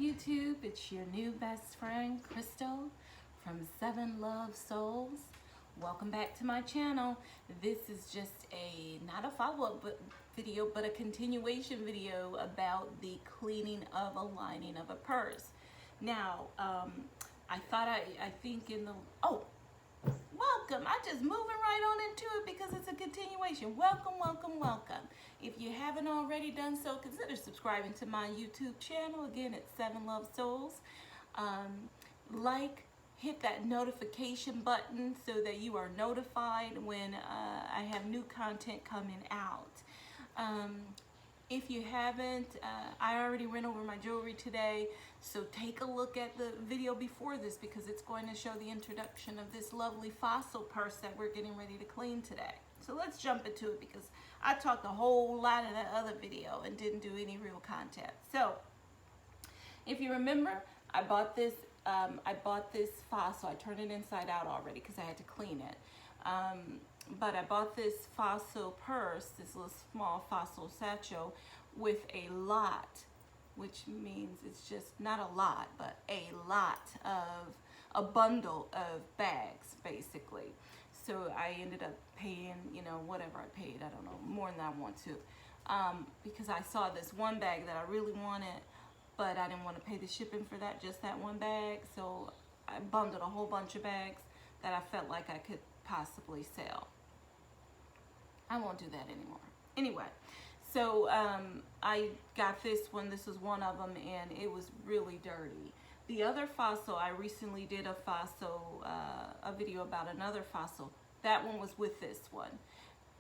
YouTube, it's your new best friend Crystal from Seven Love Souls. Welcome back to my channel. This is just not a follow-up video, but a continuation video about the cleaning of a lining of a purse. Now, I think in the, welcome. I just moving right on into it because it's a continuation. Welcome, welcome, welcome. If you haven't already done so, consider subscribing to my YouTube channel. Again, it's Seven Love Souls. Hit that notification button so that you are notified when I have new content coming out. If you haven't, I already went over my jewelry today, so take a look at the video before this because it's going to show the introduction of this lovely fossil purse that we're getting ready to clean today. So let's jump into it because I talked a whole lot in that other video and didn't do any real content. So if you remember, I bought this fossil. I turned it inside out already because I had to clean it. But I bought this fossil purse, this little small fossil satchel with a lot, which means it's just not a lot, but a bundle of bags, basically. So I ended up paying, whatever I paid, I don't know, more than I want to. Because I saw this one bag that I really wanted, but I didn't want to pay the shipping for that, just that one bag. So I bundled a whole bunch of bags that I felt like I could possibly sell. I won't do that anymore. Anyway, so I got this one. This was one of them, and it was really dirty. The other fossil, I recently did a video about another fossil. That one was with this one.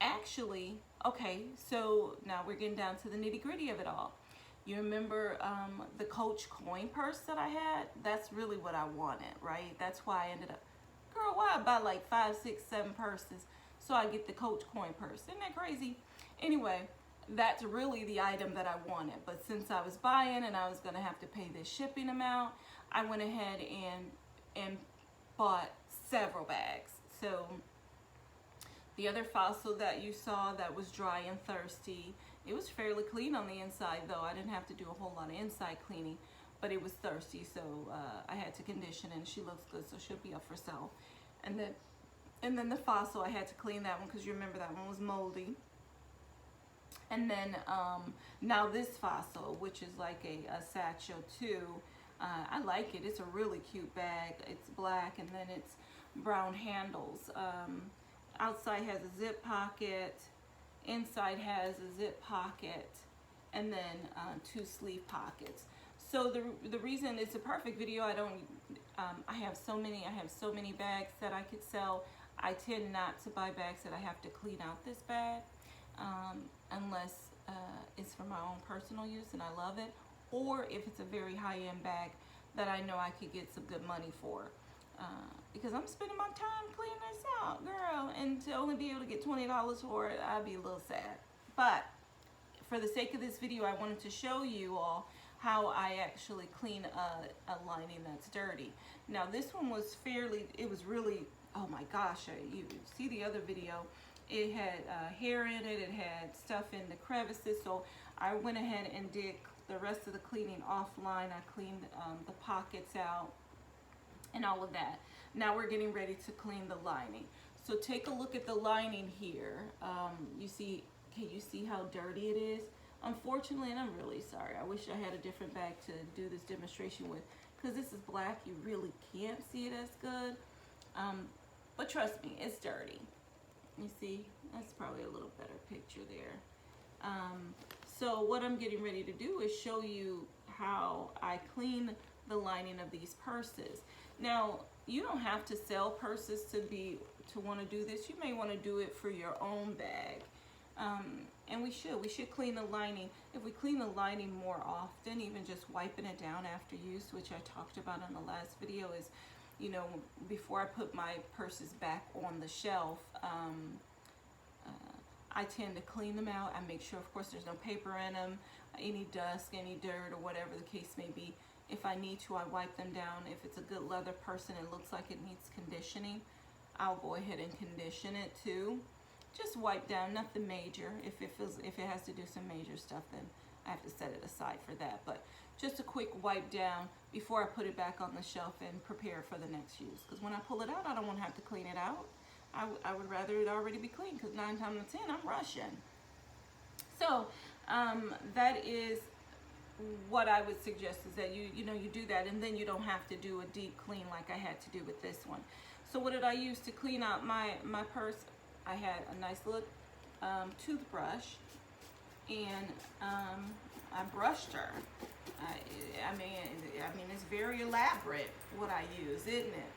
Actually, okay, so now we're getting down to the nitty-gritty of it all. You remember the Coach coin purse that I had? That's really what I wanted, right? That's why I ended up, girl, why I buy like 5, 6, 7 purses so I get the Coach coin purse? Isn't that crazy? Anyway, that's really the item that I wanted. But since I was buying and I was going to have to pay this shipping amount, I went ahead and bought several bags. So the other fossil that you saw that was dry and thirsty, it was fairly clean on the inside though. I didn't have to do a whole lot of inside cleaning, but it was thirsty, so I had to condition, and she looks good, so she'll be up for sale. And then the fossil, I had to clean that one because you remember that one was moldy. And then now this fossil, which is like a satchel too, I like it. It's a really cute bag. It's black and then it's brown handles. Outside has a zip pocket, inside has a zip pocket, and then 2 sleeve pockets. So the reason it's a perfect video, I have so many bags that I could sell. I tend not to buy bags that I have to clean out this bag unless it's for my own personal use and I love it, or if it's a very high-end bag that I know I could get some good money for. Because I'm spending my time cleaning this out, girl, and to only be able to get $20 for it, I'd be a little sad. But for the sake of this video, I wanted to show you all how I actually clean a lining that's dirty. Now this one was it was really, oh my gosh, you see the other video, it had hair in it, it had stuff in the crevices, so I went ahead and did the rest of the cleaning offline. I cleaned the pockets out and all of that. Now we're getting ready to clean the lining. So take a look at the lining here. Can you see how dirty it is? Unfortunately, and I'm really sorry, I wish I had a different bag to do this demonstration with, because this is black, you really can't see it as good. But trust me, it's dirty. You see, that's probably a little better picture there. So what I'm getting ready to do is show you how I clean the lining of these purses. Now, you don't have to sell purses to want to do this. You may want to do it for your own bag. And we should clean the lining. If we clean the lining more often, even just wiping it down after use, which I talked about in the last video, is, before I put my purses back on the shelf, I tend to clean them out. I make sure, of course, there's no paper in them, any dust, any dirt, or whatever the case may be. If I need to, I wipe them down. If it's a good leather purse and it looks like it needs conditioning, I'll go ahead and condition it too. Just wipe down, nothing major. If it has to do some major stuff, then I have to set it aside for that. But just a quick wipe down before I put it back on the shelf and prepare for the next use. Because when I pull it out, I don't want to have to clean it out. I would rather it already be clean, because 9 times out of 10, I'm rushing. So that is what I would suggest, is that you do that, and then you don't have to do a deep clean like I had to do with this one. So what did I use to clean out my purse? I had a nice little toothbrush, and I brushed her. I mean, it's very elaborate what I use, isn't it?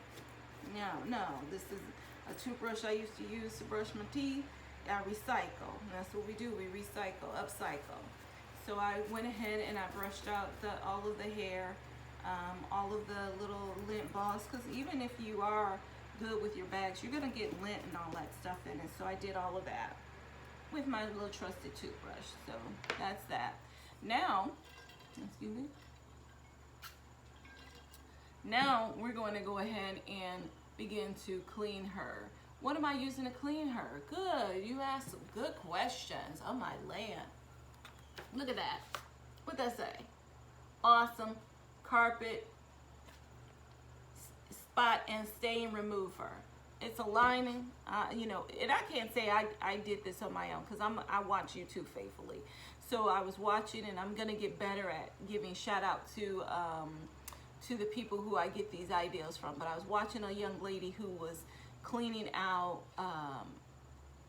No, this is a toothbrush I used to use to brush my teeth. I recycle. And that's what we do. We recycle, upcycle. So I went ahead and I brushed out all of the hair, all of the little lint balls, because even if you are good with your bags, you're going to get lint and all that stuff in it. So I did all of that with my little trusted toothbrush. So that's that. Now, excuse me. Now we're going to go ahead and begin to clean her. What am I using to clean her? Good. You asked some good questions. Oh my land. Look at that. What'd that say? Awesome carpet spot and stain remover. It's a lining, and I can't say I did this on my own, because I watch YouTube faithfully. So I was watching, and I'm gonna get better at giving shout out to the people who I get these ideas from. But I was watching a young lady who was cleaning out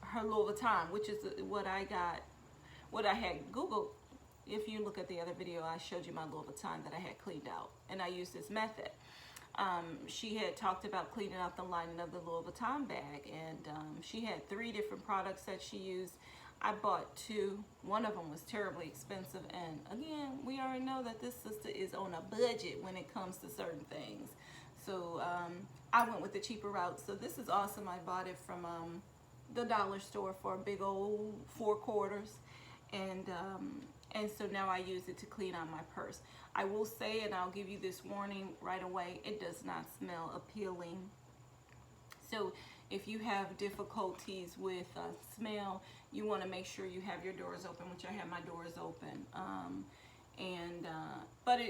her Louis Vuitton, which is what I had Googled. If you look at the other video, I showed you my Louis Vuitton that I had cleaned out, and I used this method. She had talked about cleaning out the lining of the Louis Vuitton bag, and she had 3 different products that she used. I bought 2. One of them was terribly expensive, and again, we already know that this sister is on a budget when it comes to certain things. So I went with the cheaper route. So this is awesome. I bought it from the dollar store for a big old 4 quarters, and so now I use it to clean out my purse. I will say, and I'll give you this warning right away, it does not smell appealing. So if you have difficulties with smell, you want to make sure you have your doors open, which I have my doors open. But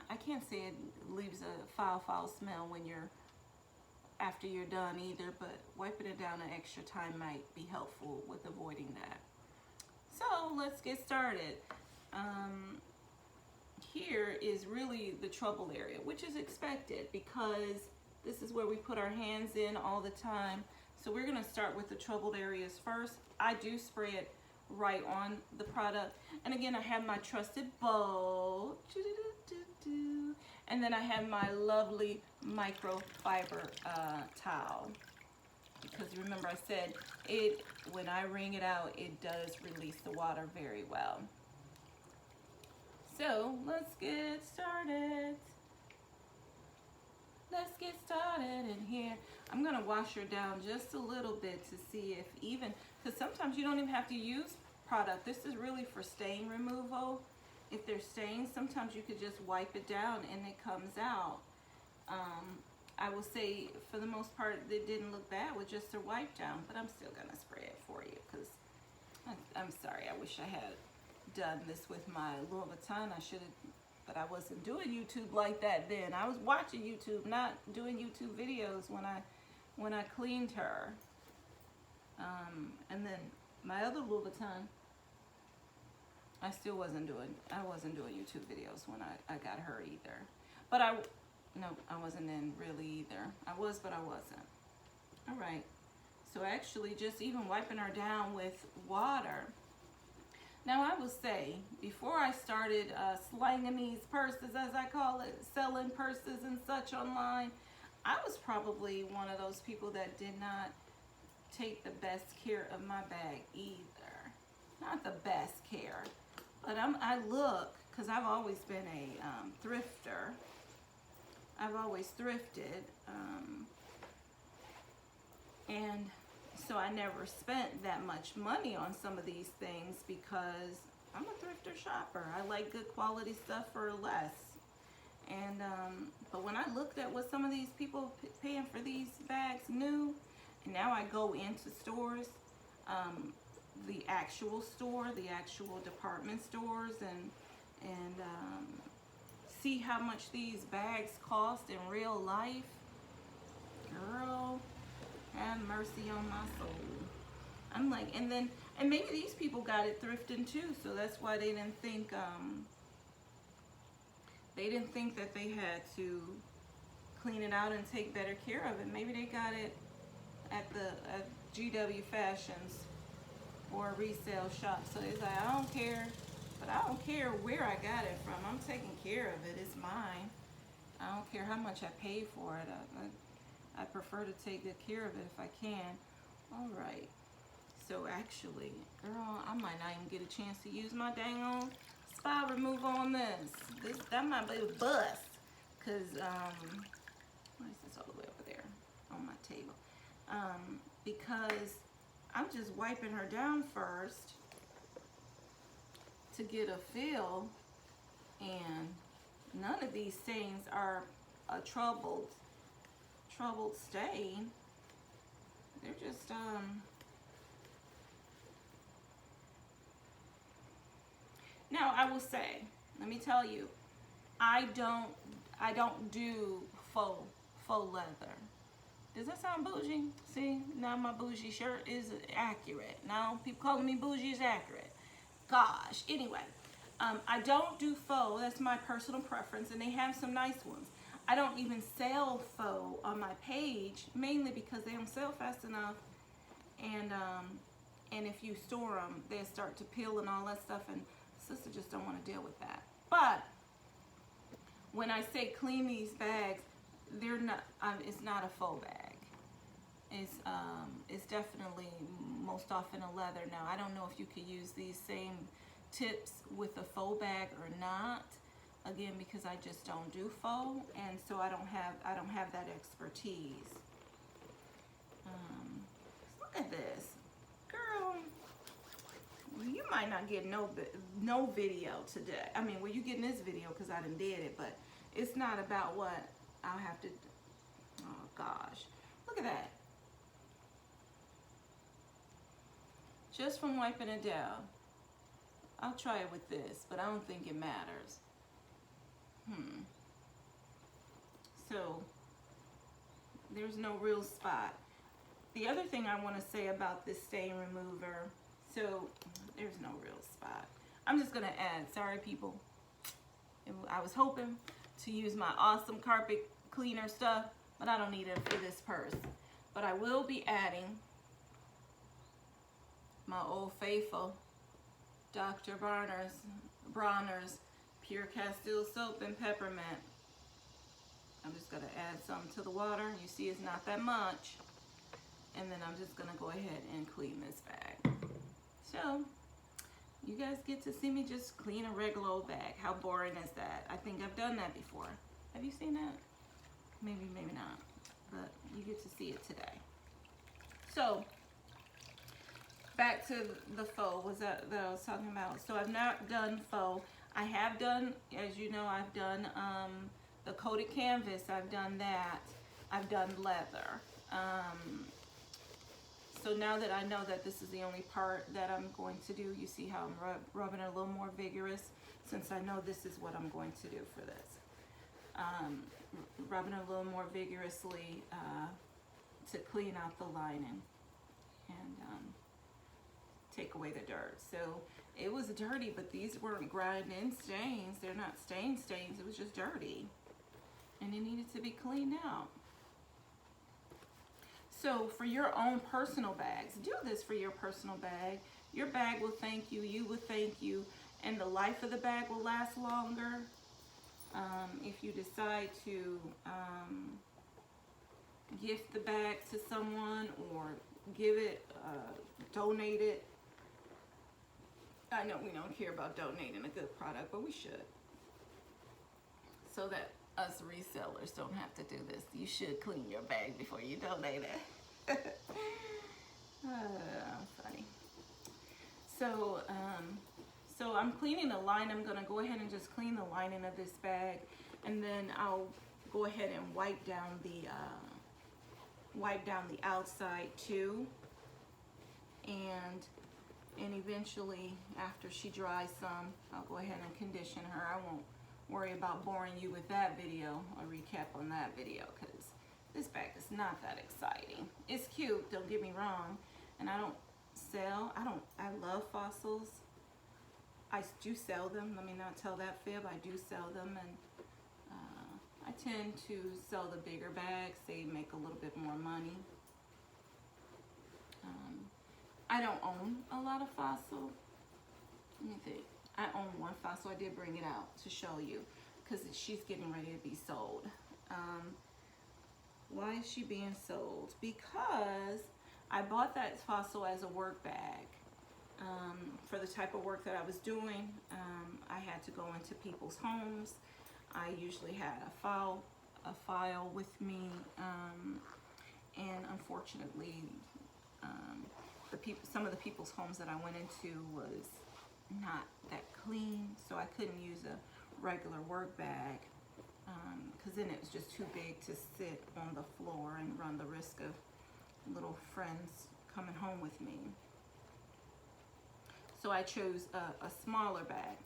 I can't say it leaves a foul smell when after you're done either, but wiping it down an extra time might be helpful with avoiding that. So let's get started. Here is really the trouble area, which is expected, because this is where we put our hands in all the time. So we're going to start with the troubled areas first. I do spray it right on the product. And again, I have my trusted bowl. And then I have my lovely microfiber towel. Because remember I said, when I wring it out, it does release the water very well. So let's get started. Let's get started in here. I'm gonna wash her down just a little bit to see if because sometimes you don't even have to use product. This is really for stain removal. If there's stains, sometimes you could just wipe it down and it comes out. I will say, for the most part, it didn't look bad with just a wipe down, but I'm still gonna spray it for you, because I'm sorry, I wish I had done this with my Louis Vuitton. I should have, but I wasn't doing YouTube like that then. I was watching YouTube, not doing YouTube videos when I cleaned her. And then my other Louis Vuitton, I wasn't doing YouTube videos when I got her either. But I wasn't in really either. I was, but I wasn't. All right. So actually, just even wiping her down with water. Now, I will say, before I started slanging these purses, as I call it, selling purses and such online, I was probably one of those people that did not take the best care of my bag either. Not the best care, but I look, because I've always been a thrifter. I've always thrifted, and so I never spent that much money on some of these things, because I'm a thrifter shopper. I like good quality stuff for less. And but when I looked at what some of these people paying for these bags new, and now I go into stores, the actual store, the actual department stores, and see how much these bags cost in real life, girl, have mercy on my soul. I'm like, and maybe these people got it thrifting too, so that's why they didn't think that they had to clean it out and take better care of it. Maybe they got it at GW Fashions or a resale shop. So it's like, I don't care, but I don't care where I got it from. I'm taking care of it. It's mine. I don't care how much I paid for it. I prefer to take good care of it if I can. All right. So actually, girl, I might not even get a chance to use my dang on spot remover on this. That might be a bust. Cause why is this all the way over there on my table? Because I'm just wiping her down first to get a feel, and none of these stains are a troubled stain. They're just now I will say, let me tell you, I don't do faux leather. Does that sound bougie? See, now my bougie shirt is accurate. Now people calling me bougie is accurate. Gosh, anyway, I don't do faux. That's my personal preference, and they have some nice ones. I don't even sell faux on my page, mainly because they don't sell fast enough, and if you store them, they start to peel and all that stuff, and sister just don't want to deal with that. But when I say clean these bags, they're not. It's not a faux bag. It's definitely most often a leather. Now I don't know if you could use these same tips with a faux bag or not. Again, because I just don't do faux, and so I don't have that expertise. Look at this, girl. You might not get no video today. I mean, well, you getting this video because I done did it, but it's not about what I'll have to. Oh gosh, look at that. Just from wiping it down. I'll try it with this, but I don't think it matters. So there's no real spot. The other thing I want to say about this stain remover, so there's no real spot. I'm just gonna add, sorry people, I was hoping to use my awesome carpet cleaner stuff, but I don't need it for this purse. But I will be adding my Old Faithful Dr. Bronner's Pure Castile Soap and Peppermint. I'm just gonna add some to the water. You see it's not that much. And then I'm just gonna go ahead and clean this bag. So, you guys get to see me just clean a regular old bag. How boring is that? I think I've done that before. Have you seen that? Maybe, maybe not. But you get to see it today. So, back to the faux that I was talking about. So I've not done faux. I have done, as you know, I've done the coated canvas. I've done that. I've done leather. So now that I know that this is the only part that I'm going to do, you see how I'm rubbing it a little more vigorous, since I know this is what I'm going to do for this. Rubbing it a little more vigorously to clean out the lining and take away the dirt. So it was dirty, but these weren't grind-in stains. They're not stains. It was just dirty, and it needed to be cleaned out. So for your own personal bags, do this for your personal bag. Your bag will thank you, you will thank you, and the life of the bag will last longer. If you decide to gift the bag to someone or give it, donate it. I know we don't care about donating a good product, but we should. So that us resellers don't have to do this. You should clean your bag before you donate it. Funny. So, so I'm cleaning the line. I'm gonna go ahead and just clean the lining of this bag, and then I'll go ahead and wipe down the outside too. And eventually, after she dries some, I'll go ahead and condition her. worry about boring you with that video, a recap on that video, because this bag is not that exciting. It's cute, don't get me wrong, and I love fossils. I do sell them, let me not tell that fib, I do sell them, and I tend to sell the bigger bags, they make a little bit more money. I don't own a lot of fossil. Let me think. I own one fossil. I did bring it out to show you because she's getting ready to be sold. Why is she being sold? Because I bought that fossil as a work bag. For the type of work that I was doing, I had to go into people's homes. I usually had a file with me, and unfortunately, some of the people's homes that I went into was not that clean, so I couldn't use a regular work bag because then it was just too big to sit on the floor and run the risk of little friends coming home with me. So I chose a smaller bag.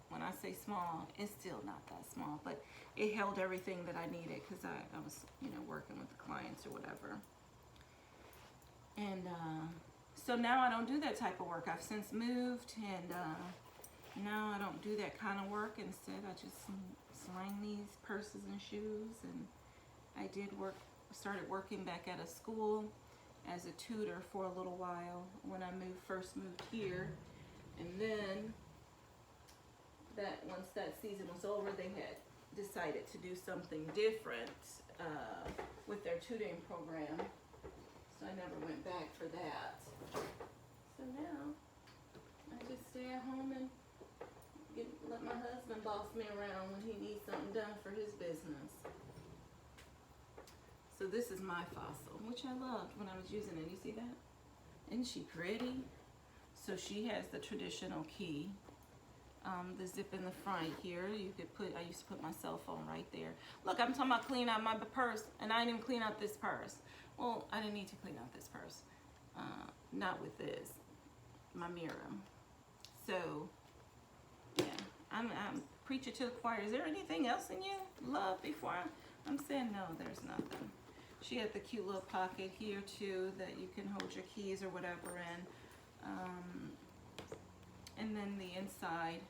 When I say small, it's still not that small, but it held everything that I needed because I was, working with the clients or whatever. And so now I don't do that type of work. I've since moved, and now I don't do that kind of work. Instead, I just slang these purses and shoes. And I started working back at a school as a tutor for a little while when I first moved here. And then once that season was over, they had decided to do something different with their tutoring program. So I never went back for that. So now I just stay at home and let my husband boss me around when he needs something done for his business. So this is my fossil, which I loved when I was using it. You see that? Isn't she pretty? So she has the traditional key. The zip in the front here, I used to put my cell phone right there. Look, I'm talking about cleaning out my purse, and I didn't even clean out this purse. Well, I didn't need to clean out this purse. Not with this, my mirror. So, yeah, I'm preaching to the choir. Is there anything else in you love before I'm saying no, there's nothing. She had the cute little pocket here too that you can hold your keys or whatever in. And then the inside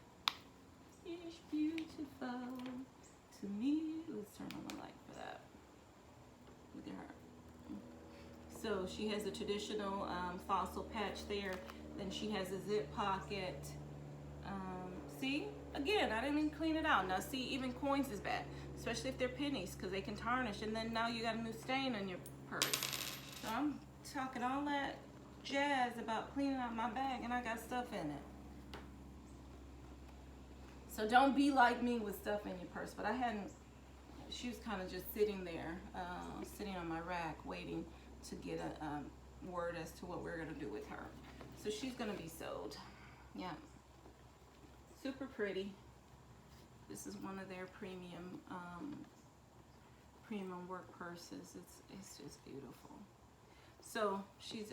is beautiful to me. Let's turn on the light for that. Look at her. So she has a traditional fossil patch there. Then she has a zip pocket. See? Again, I didn't even clean it out. Now see, even coins is bad, especially if they're pennies, because they can tarnish. And then now you got a new stain on your purse. So I'm talking all that jazz about cleaning out my bag, and I got stuff in it. So don't be like me with stuff in your purse. But she was kind of just sitting there, sitting on my rack, waiting to get a word as to what we're going to do with her. So she's going to be sold. Yeah. Super pretty. This is one of their premium work purses. It's just beautiful. So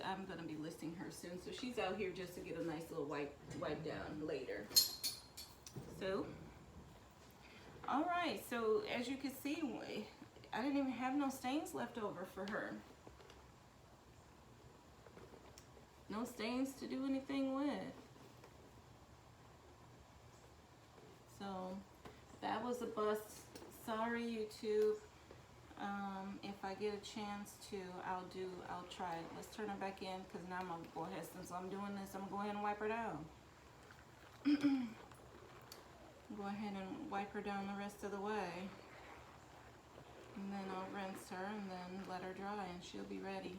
I'm going to be listing her soon. So she's out here just to get a nice little wipe down later. So, all right. So as you can see, I didn't even have no stains left over for her. No stains to do anything with. So that was a bust. Sorry, YouTube. If I get a chance to, I'll try it. Let's turn her back in, because now I'm gonna go ahead, since I'm doing this, I'm gonna go ahead and wipe her down. Go ahead and wipe her down the rest of the way. And then I'll rinse her and then let her dry, and she'll be ready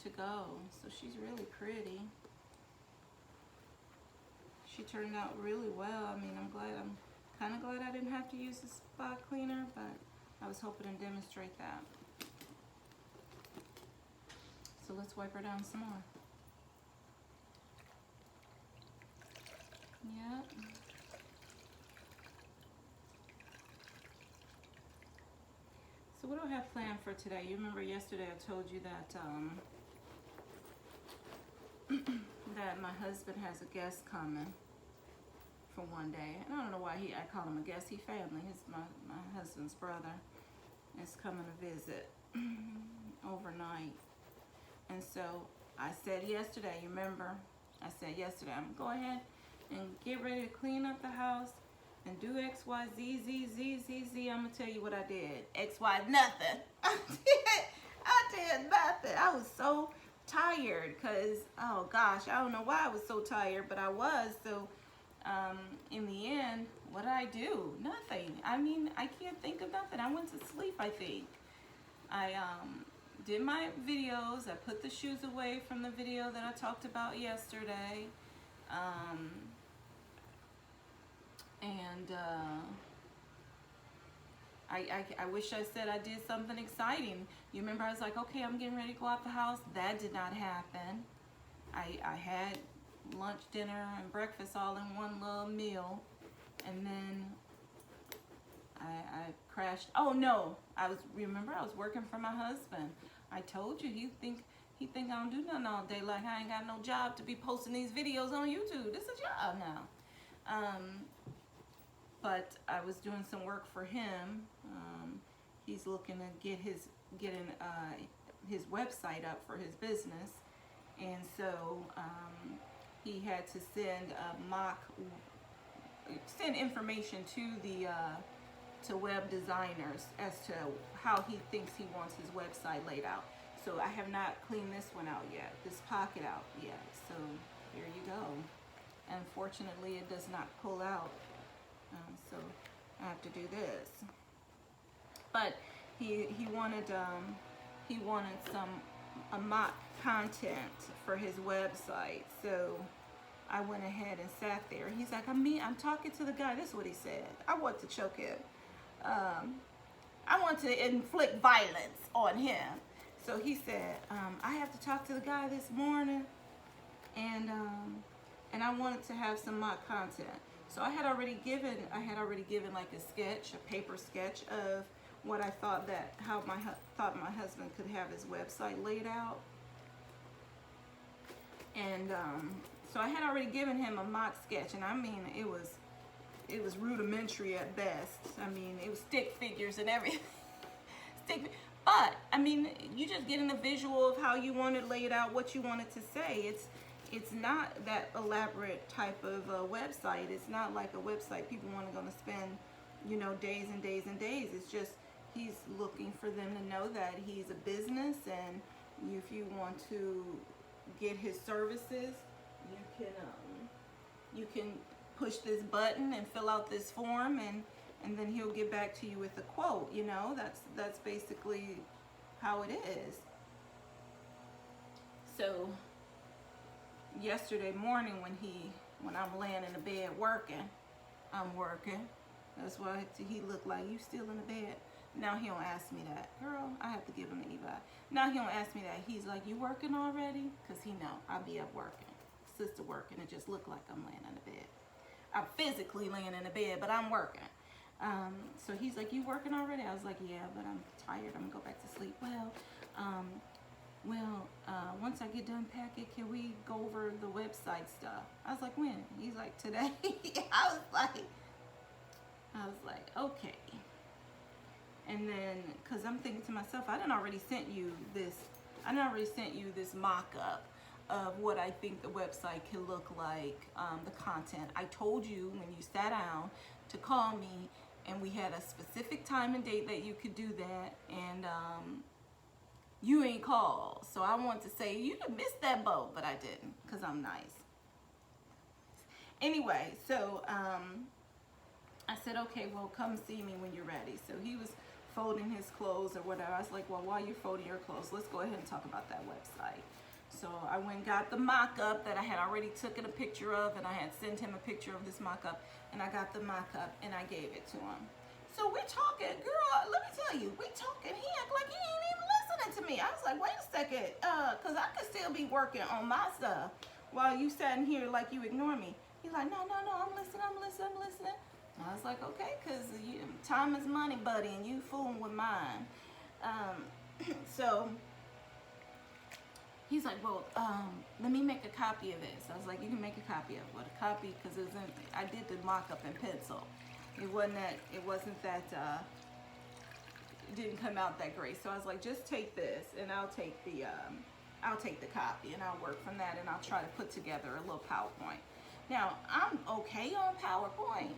to go. So she's really pretty. She turned out really well. I mean, I'm kind of glad I didn't have to use the spot cleaner, but I was hoping to demonstrate that. So let's wipe her down some more. Yep. So what do I have planned for today? You remember yesterday I told you that that my husband has a guest coming for one day. And I don't know why I call him a guest. He family. He's my husband's brother is coming to visit overnight. And so I said yesterday, you remember? I said yesterday, I'm going to go ahead and get ready to clean up the house and do X, Y, Z, Z, Z, Z, Z. I'm going to tell you what I did. X, Y, nothing. I did nothing. I was so tired because, oh gosh, I don't know why I was so tired, but I was. So in the end, what did I do? Nothing. I mean, I can't think of nothing. I went to sleep, I think. I did my videos. I put the shoes away from the video that I talked about yesterday. I wish I said I did something exciting. You remember I was like, okay, I'm getting ready to go out the house. That did not happen. I had lunch, dinner, and breakfast all in one little meal. And then I crashed. Oh no, remember I was working for my husband. I told you, he think I don't do nothing all day, like I ain't got no job to be posting these videos on YouTube. This is a job now. But I was doing some work for him. He's looking to get his website up for his business, and so he had to send information to the to web designers as to how he thinks he wants his website laid out. So I have not cleaned this one out yet, this pocket out yet. So here you go. Unfortunately, it does not pull out. So I have to do this. But he wanted a mock content for his website. So I went ahead and sat there. He's like, I'm talking to the guy. This is what he said. I want to choke him. I want to inflict violence on him. So he said, I have to talk to the guy this morning, and I wanted to have some mock content. So I had already given like a sketch, a paper sketch of what I thought how my husband could have his website laid out. And so I had already given him a mock sketch, and I mean it was rudimentary at best. I mean, it was stick figures and everything. But I mean, you just getting a visual of how you want it laid out, what you wanted to say. It's not that elaborate type of website. It's not like a website people want to spend, days and days and days. It's just he's looking for them to know that he's a business, and if you want to get his services, you can push this button and fill out this form, and then he'll get back to you with a quote. That's basically how it is. So yesterday morning when I'm laying in the bed working, I'm working. That's why he looked like, you still in the bed? Now he don't ask me that. Girl, I have to give him an Eva. Now he don't ask me that. He's like, you working already? Because he know I'll be up working. Sister working. It just looked like I'm laying in the bed. I'm physically laying in the bed, but I'm working. So he's like, you working already? I was like, yeah, but I'm tired. I'm gonna go back to sleep. Once I get done packing, can we go over the website stuff? I was like, when? He's like, today. I was like, okay. And then, cause I'm thinking to myself, I done already sent you this mock-up of what I think the website can look like, the content. I told you when you sat down to call me, and we had a specific time and date that you could do that, and you ain't called. So I want to say you missed that boat, but I didn't, because I'm nice. Anyway, so I said, okay, well, come see me when you're ready. So he was folding his clothes or whatever. I was like, well, while you're folding your clothes, let's go ahead and talk about that website. So I went and got the mock-up that I had already taken a picture of, and I had sent him a picture of this mock-up, and I got the mock-up and I gave it to him. So we're talking, girl, let me tell you, we talking, he act like he ain't even listening to me. I was like, wait a second, cause I could still be working on my stuff while you sitting here like you ignore me. He's like, no, I'm listening. I was like, okay, cause time is money, buddy, and you fooling with mine. So he's like, well, let me make a copy of this. I was like, you can make a copy of what? A copy? Because it was I did the mock-up in pencil. It wasn't that, it didn't come out that great. So I was like, just take this and I'll take the copy and I'll work from that and I'll try to put together a little PowerPoint. Now, I'm okay on PowerPoint,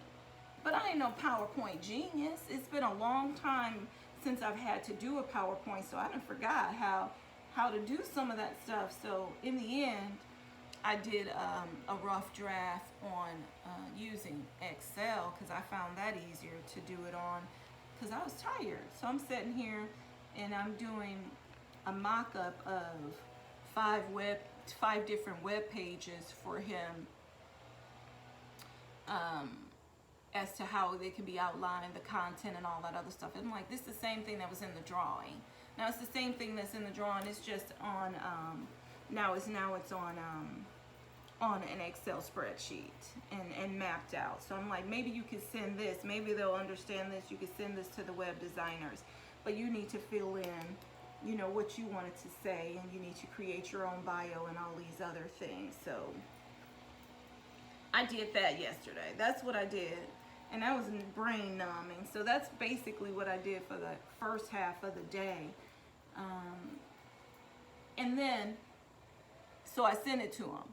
but I ain't no PowerPoint genius. It's been a long time since I've had to do a PowerPoint, so I done forgot how to do some of that stuff. So in the end, I did a rough draft on using Excel because I found that easier to do it on because I was tired. So I'm sitting here and I'm doing a mock-up of 5 different web pages for him, as to how they can be outlined, the content and all that other stuff. And I'm like, this is the same thing that was in the drawing. Now it's the same thing that's in the drawing. It's just on now it's on an Excel spreadsheet and mapped out. So I'm like, maybe you could send this. Maybe they'll understand this. You could send this to the web designers, but you need to fill in, you know, what you wanted to say, and you need to create your own bio and all these other things. So I did that yesterday. That's what I did. And that was brain numbing. So that's basically what I did for the first half of the day. And then, so I sent it to him.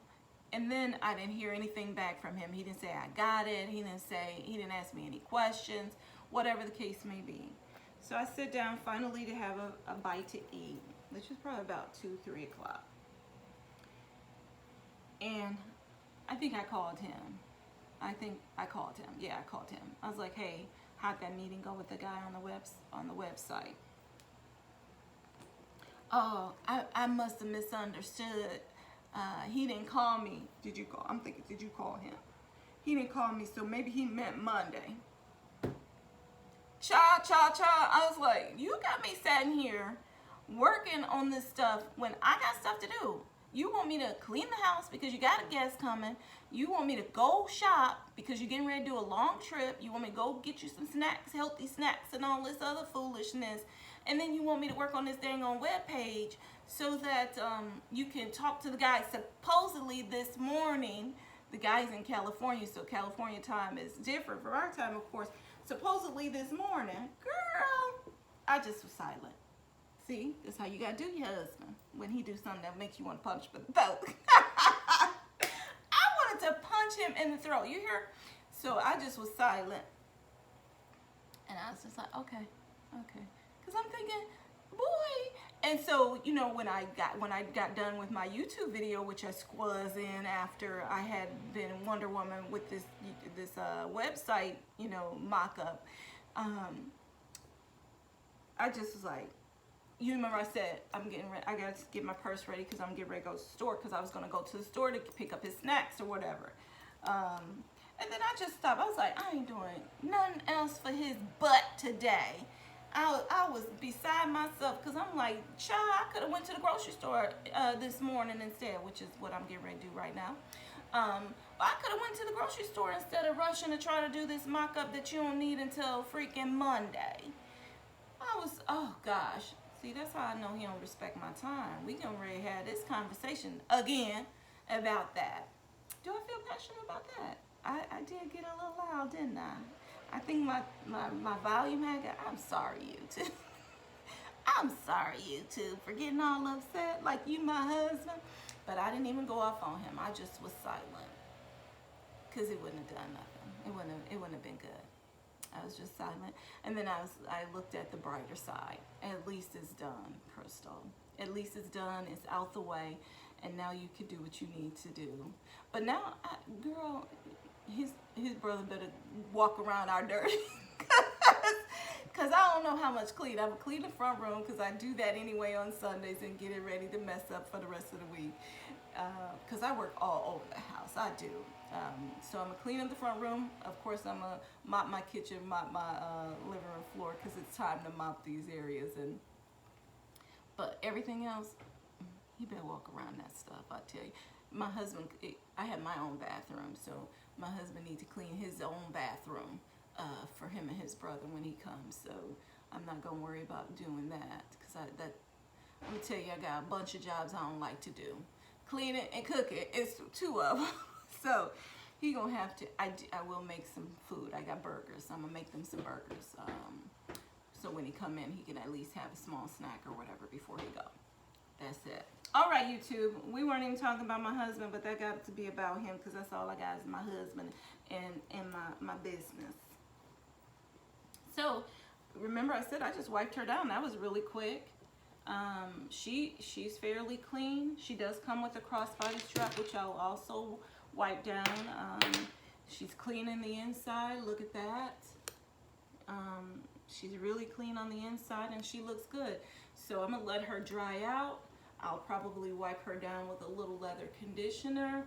And then I didn't hear anything back from him. He didn't say I got it. He didn't ask me any questions, whatever the case may be. So I sit down finally to have a bite to eat, which was probably about 2, 3 o'clock. And I think I called him. Yeah, I called him. I was like, hey, how'd that meeting go with the guy on the website? Oh, I must have misunderstood. He didn't call me. Did you call? I'm thinking, did you call him? He didn't call me, so maybe he meant Monday. Cha. I was like, you got me sitting here working on this stuff when I got stuff to do. You want me to clean the house because you got a guest coming. You want me to go shop because you're getting ready to do a long trip. You want me to go get you some snacks, healthy snacks and all this other foolishness. And then you want me to work on this dang on web page so that you can talk to the guy. Supposedly this morning, the guy's in California, so California time is different from our time, of course. Supposedly this morning, girl, I just was silent. See, that's how you gotta do your husband when he do something that makes you want to punch for the throat. I wanted to punch him in the throat. You hear? So I just was silent, and I was just like, okay, because I'm thinking, boy. And so, you know, when I got done with my YouTube video, which I squaz in after I had been Wonder Woman with this website, you know, mock-up, I just was like, you remember I said, I'm getting ready, I got to get my purse ready because I'm getting ready to go to the store because I was going to go to the store to pick up his snacks or whatever. And then I just stopped. I was like, I ain't doing nothing else for his butt today. I was beside myself because I'm like, child, I could have went to the grocery store this morning instead, which is what I'm getting ready to do right now. But I could have went to the grocery store instead of rushing to try to do this mock-up that you don't need until freaking Monday. Oh gosh. See, that's how I know he don't respect my time. We can already have this conversation again about that. Do I feel passionate about that? I did get a little loud, didn't I? I think my volume had got, I'm sorry, YouTube. I'm sorry, YouTube, for getting all upset like you my husband. But I didn't even go off on him. I just was silent. Because it wouldn't have done nothing. It wouldn't have been good. I was just silent. And then I looked at the brighter side. At least it's done, Crystal. At least it's done. It's out the way. And now you can do what you need to do. But now, girl, his brother better walk around our dirt. Because I don't know how much clean. I would clean the front room because I do that anyway on Sundays and get it ready to mess up for the rest of the week. Because I work all over the house. I do. So I'm going to clean up the front room. Of course, I'm going to mop my kitchen, mop my living room floor because it's time to mop these areas. But everything else, you better walk around that stuff, I tell you. My husband, I have my own bathroom, so my husband needs to clean his own bathroom for him and his brother when he comes. So I'm not going to worry about doing that because Let me tell you, I got a bunch of jobs I don't like to do. Clean it and cook it. It's two of them. So he gonna have to, I will make some food. I got burgers. I'm gonna make them some burgers. So when he come in, he can at least have a small snack or whatever before he go. That's it. All right, YouTube. We weren't even talking about my husband, but that got to be about him because that's all I got is my husband and my business. So remember I said I just wiped her down. That was really quick. She's fairly clean. She does come with a crossbody strap, which I'll also wipe down. She's clean in the inside. Look at that. She's really clean on the inside and she looks good. So I'm gonna let her dry out. I'll probably wipe her down with a little leather conditioner.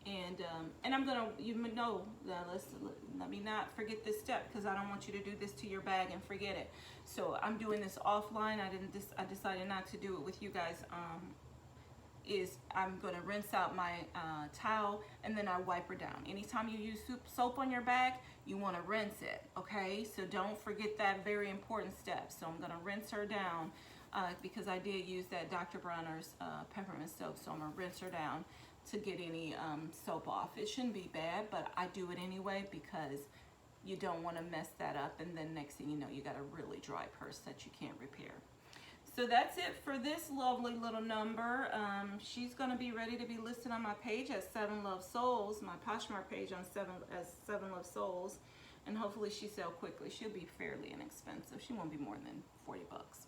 And I'm gonna, you know, let me not forget this step because I don't want you to do this to your bag and forget it. So I'm doing this offline. I decided not to do it with you guys. I'm gonna rinse out my towel and then I wipe her down. Anytime you use soap on your bag, you wanna rinse it, okay? So don't forget that very important step. So I'm gonna rinse her down because I did use that Dr. Bronner's peppermint soap, so I'm gonna rinse her down to get any soap off. It shouldn't be bad, but I do it anyway because you don't wanna mess that up and then next thing you know, you got a really dry purse that you can't repair. So that's it for this lovely little number. She's gonna be ready to be listed on my page as Seven Love Souls, my Poshmark page on Seven Love Souls, and hopefully she sells quickly. She'll be fairly inexpensive. She won't be more than 40 bucks.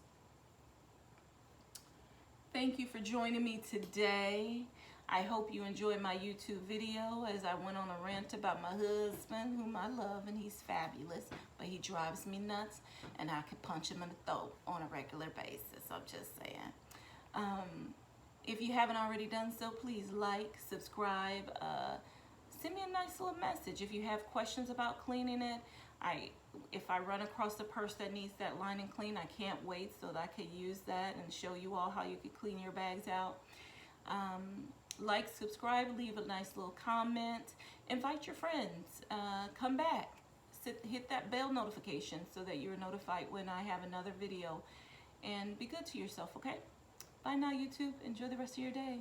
Thank you for joining me today. I hope you enjoyed my YouTube video as I went on a rant about my husband, whom I love, and he's fabulous, but he drives me nuts, and I could punch him in the throat on a regular basis. I'm just saying. If you haven't already done so, please like, subscribe, send me a nice little message. If you have questions about cleaning it, if I run across a purse that needs that lining clean, I can't wait so that I can use that and show you all how you can clean your bags out. Like, subscribe, leave a nice little comment, invite your friends, come back, hit that bell notification so that you're notified when I have another video, and be good to yourself, okay? Bye now, YouTube. Enjoy the rest of your day.